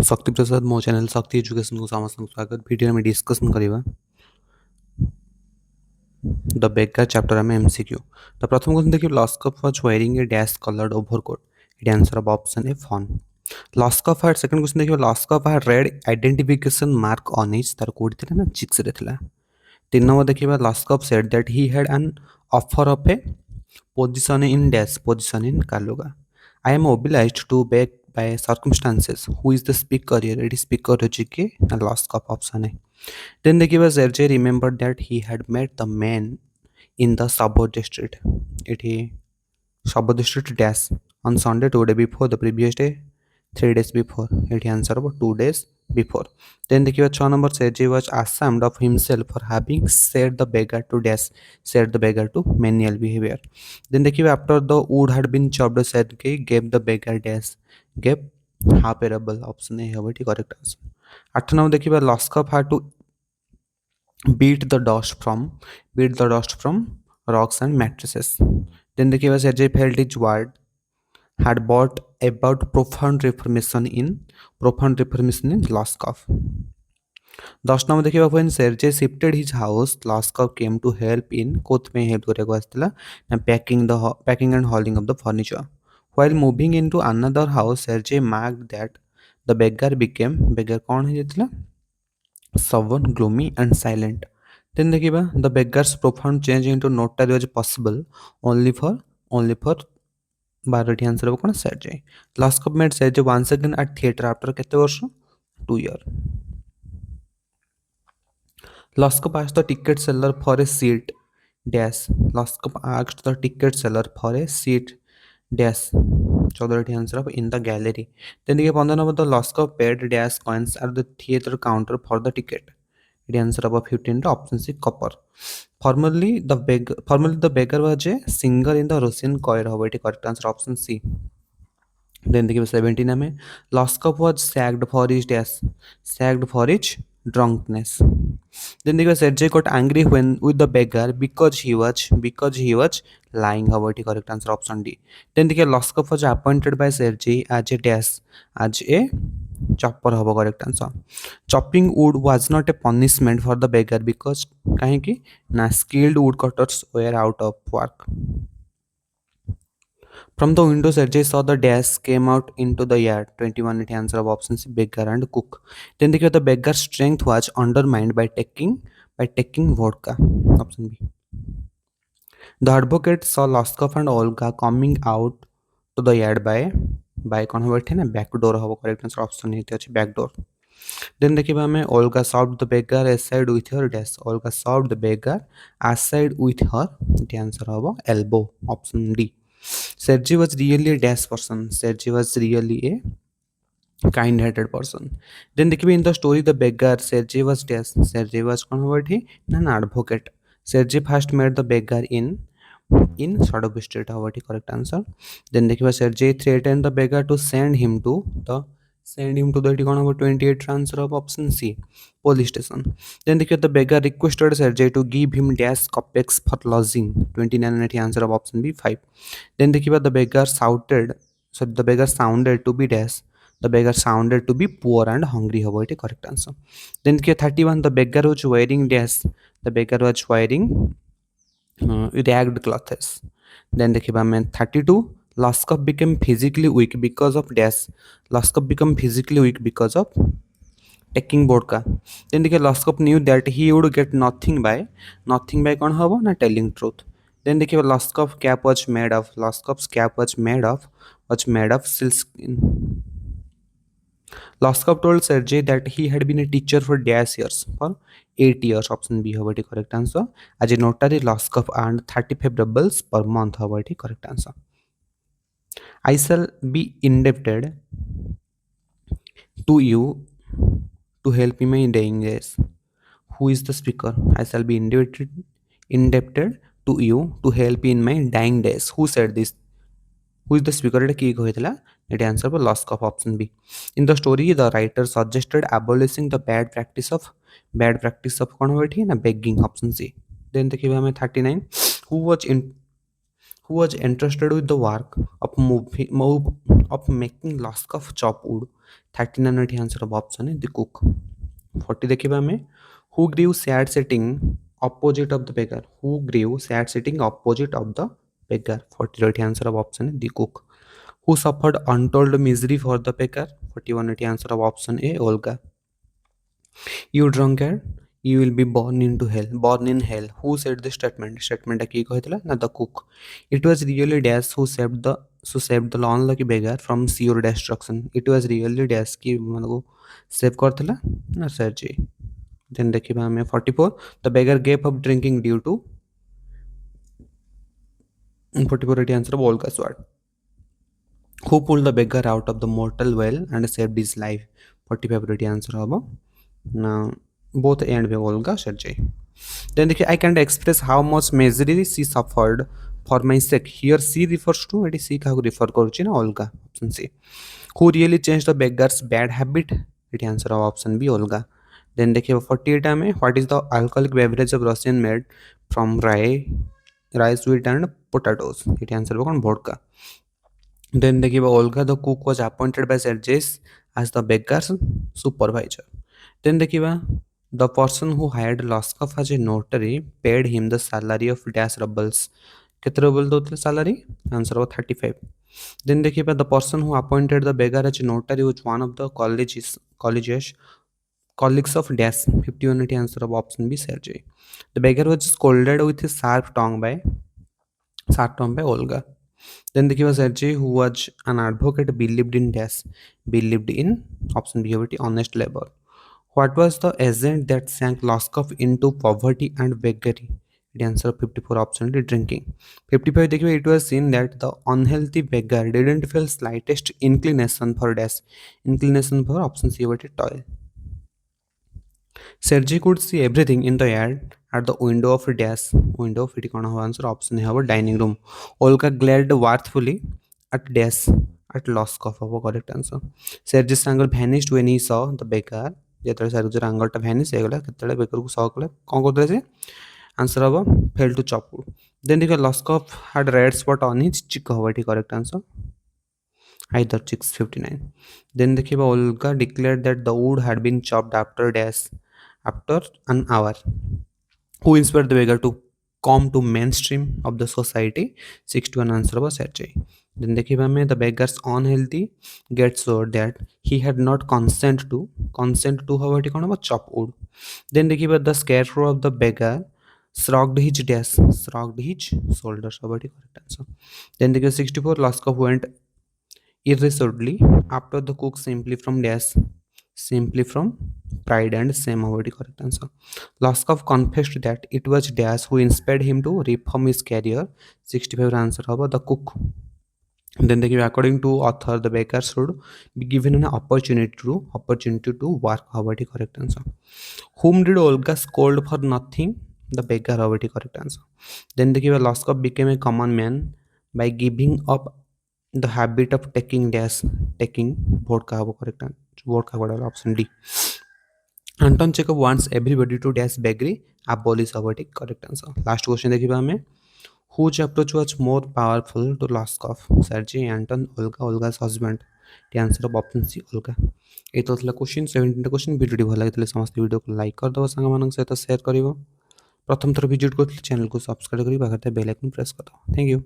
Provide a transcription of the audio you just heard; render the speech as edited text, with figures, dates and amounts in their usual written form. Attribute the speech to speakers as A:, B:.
A: शक्ति प्रसाद मो चैनल शक्ति एजुकेशन को समस्त स्वागत वीडियो में डिस्कसन करिबा द बेगर चैप्टर में एमसीक्यू तो प्रथम क्वेश्चन देखिए Lushkoff was wearing a dash coloured overcoat it answer of option A fawn Lushkoff had second question देखिए Lushkoff had red identification mark on his तार कोड थिला ना चिक्स रे थिला तीन नंबर देखिबा Lushkoff said that he had an offer of a position in Kaluga. I am obliged to beg by circumstances. Who is the speaker here? It is speaker Rojike and last cup option A. Then they give us Sergei remembered that he had met the man in the Sabot district. It he Sabot district dash on Sunday 2 days before the previous day 3 days before. It answer about 2 days before. Then the give 6 number Sergei was ashamed of himself for having said the beggar to dash said the beggar to menial behavior. Then the give after the wood had been chopped Sergei gave the beggar dash gave half a rebel option A have it correct answer. After now देखिए Lushkoff had to beat the dust from rocks and mattresses. Then the case Sergei felt his word had brought about profound reformation in Lushkoff. दस number देखिए when Sergei shifted his house, Lushkoff came to help in कोथ में help କରିବାକୁ ଆସିଥିଲା ନା packing and hauling of the furniture. While moving into another house, Sergei marked that the beggar कौन ହେଇଯାଇଥିଲା sullen, gloomy and silent. Then देखिबा the beggar's profound change into notary was possible only for BARTI answer हो कौन Sergei. Lushkoff met Sergei once again at theatre after केते वर्ष 2 year. Lushkoff asked the ticket seller for a seat dash. Lushkoff asked the ticket seller for a seat dash. 14 answer of in the gallery. Then देखिए 15 number the Lushkoff paid dash coins at the theatre counter for the ticket. The answer of 15 to option C copper. Formerly the beggar was a singer in the Russian choir. How it correct answer option C. Then देखिए 17 में Lushkoff was sacked for his drunkenness. Then देखिए Sergei got angry with the beggar because he was lying. How it correct answer option D. Then देखिए Lushkoff was appointed by Sergei as a chopper. How correct answer. Chopping wood was not a punishment for the beggar because काहेकि ना skilled woodcutters were out of work. From the window, Sergei saw the dash came out into the yard. 21 it answer of option C beggar and cook. Then the beggar's strength was undermined by taking vodka. Option B. The advocate saw Lushkoff and Olga coming out to the yard by कौन हो बैठे ना back door हो correct answer option A আছে back door. Then देखिए हमें Olga shoved the beggar aside with her dash. Olga shoved the beggar aside with her. The answer होगा elbow option D. Sergei was really a dash person. Sergei was really a kind-hearted person. Then देखिए in the story the beggar Sergei was dash. Sergei was कौन हो बैठी ना advocate. Sergei first met the beggar in Sadov Street. How it correct answer. Then देखिए Sergei threatened the beggar to send him to the 28 answer of option C police station. Then the beggar requested Sergei to give him dash kopecks for lodging. 29 answer of option B 5. Then the beggar sounded to be dash. The beggar sounded to be poor and hungry. How about correct answer. Then 31 the beggar was wearing dash. The beggar was wearing ragged clothes. Then 32 Lushkoff became physically weak because of dash. Lushkoff became physically weak because of taking vodka. Then Lushkoff knew that he would get nothing by कौन होगा ना telling truth. Then Lushkoff's cap was made of sealskin. Lushkoff told Sergei that he had been a teacher for dash years, for 8 years. Option B होगा correct answer. As a notary, Lushkoff earned 35 rubles per month. होगा correct answer. I shall be indebted to you to help me in dying days. Who is the speaker? I shall be indebted to you to help in my dying days. Who said this? Who is the speaker? It answer for Lushkoff option B. In the story, the writer suggested abolishing the bad practice of begging option C. Then the 39. Who was who was entrusted with the work of of making Lushkoff chop wood. 39 ଏଠି answer of option is the cook. 40 ଦେଖିବା ଆମେ who grew sad sitting opposite of the beggar. Who grew sad sitting opposite of the beggar. 40 ର ଏଠି answer of option is the cook. Who suffered untold misery for the beggar. 41 ଏଠି answer of option A Olga. You drunkard, you will be born into hell. Born in hell. Who said this statement? Statement ଟା କିଏ କହିଥିଲା ନା the cook. It was really Dash who saved the unlucky beggar from sure destruction. It was really Dash କି ମାନଙ୍କୁ save କରିଥିଲା ନା Sergei. Then ଦେଖିବା ଆମେ 44. The beggar gave up drinking due to 44 ଏଠି answer of Olga sword. Who pulled the beggar out of the mortal well and saved his life? 45 ଏଠି answer ହେବ ନା both A and B Olga Sergei. Then देखिए I can't express how much misery she suffered for my sake. Here she refers to eighty she काहाକୁ refer करुछि ना Olga. Option C. Who really changed the beggar's bad habit? Eighty answer of option B Olga. Then देखिए 48 में what is the alcoholic beverage of Russian made from rice, wheat and potatoes? Eighty answer होगा vodka. Then देखिए Olga the cook was appointed by Sergei as the beggar's supervisor. Then देखिए the person who hired Lushkoff as a notary paid him the salary of dash rubles. କେତେ ruble ଦଉଥିଲେ salary? Answer of 35. Then देखिए the person who appointed the beggar as a notary was one of the colleagues of dash. 51 eighty answer of option B Sergei. The beggar was scolded with his sharp tongue by Olga. Then देखिए Sergei who was an advocate believed in dash. Believed in option B होगी honest labor. What was the agent that sank Lushkoff into poverty and beggary? The answer of 54 option is drinking. 55 देखिए it was seen that the unhealthy beggar didn't feel slightest inclination for dash. Inclination for option C होगी toil. Sergei could see everything in the yard at the window of dash. Window of it कौन होगा answer option है dining room. Olga glared wrathfully at dash at Lushkoff होगा correct answer. Sergei's anger vanished when he saw the beggar. ଯେତେବେଳେ ସାର୍ଜର ଆଙ୍ଗରଟା ଭ୍ୟାନିସ୍ ହେଇଗଲା କେତେବେଳେ ବେକରକୁ ସହ କଲେ କ'ଣ କରୁଥିଲେ ସେ ଆନ୍ସର ହେବ fail to chop wood then ଦେଖିବା Lushkoff had red spot on his cheek ହେବ ଏଠି correct answer either cheeks 59 then ଦେଖିବା Olga declared that the wood had been chopped after an hour. Who inspired the beggar to come to mainstream of the society? 61 answer was Sergei. Then देखिए हमें the beggar's unhealthy gets showed that he had not consent to how it कौन chop wood. Then देखिए the scarecrow of the beggar shrugged his shoulders about it correct answer. Then देखिए 64 Lushkoff went irresolutely after the cook simply from pride and shame about it correct answer. Lushkoff confessed that it was Dash who inspired him to reform his career. 65 answer होगा the cook. Then they give according to author the beggar should be given an opportunity to work. How about the correct answer? Whom did Olga scold for nothing? The beggar. How about the correct answer? Then they give Lushkoff became a common man by giving up the habit of taking vodka. How about correct answer? Vodka option D. Anton Chekhov wants everybody to dash beggary. Abolish. How about the correct answer? Last question देखिए हमें whose approach was more powerful to Lushkoff? Sergei, Anton, Olga's husband. The answer of option C Olga. ये तो था question 17 question video भल लगे समस्त video को like कर दो सांग मान सहित शेयर कर प्रथम थर विजिट कर चैनल को सब्सक्राइब कर बेल आइकन प्रेस कर दो थैंक यू।